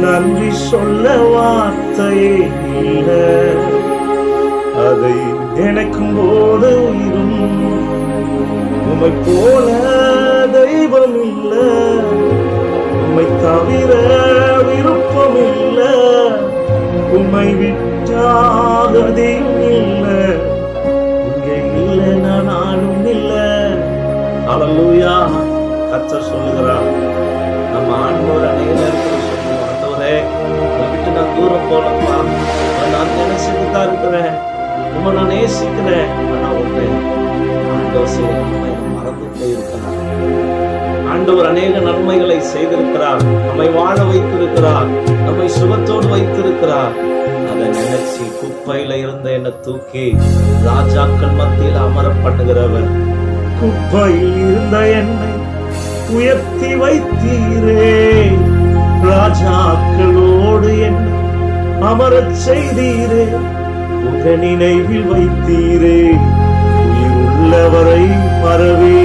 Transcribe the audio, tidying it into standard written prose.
நன்றி சொல்ல வார்த்தையே இல்ல, அதை நினைக்கும் போது உயிரும். உம்மை போல தெய்வம் இல்ல, உம்மை தவிர விருப்பம் இல்ல, உம்மை விட்டாகதையும் இல்ல, இங்கே இல்லைன்னா நானும் இல்ல. அல்லேலூயா. கர்த்தர் சொல்லுகிறார், நம்ம ஆண்டவர் அநேக நேரத்தில் சொல்லுவோம், ஆண்டவரே உங்களை விட்டு நான் தூரம் போனப்பா, நான் நினைச்சுட்டு தான் இருக்கிறேன், உங்களை நான் நேசிக்கிறேன். ஆனா ஒண்ணு, ஆண்டவர் செய்த நன்மை மறந்து போயிருக்கிறார். ஆண்டவர் அநேக நன்மைகளை செய்திருக்கிறார், நம்மை வாழ வைத்திருக்கிறார், நம்மை சுகத்தோடு வைத்திருக்கிறார். அதை நினைச்சு குப்பையில இருந்த என்னை தூக்கி ராஜாக்கள் மத்தியில் அமர பண்ணுகிறவர். குப்பையில் இருந்த என்னை உயர்த்தி வைத்தீரே, ராஜாக்களோடு என்னை அமரச் செய்தீரே, உங்க நினைவில் வைத்தீரே, உயிர் உள்ளவரை மறவே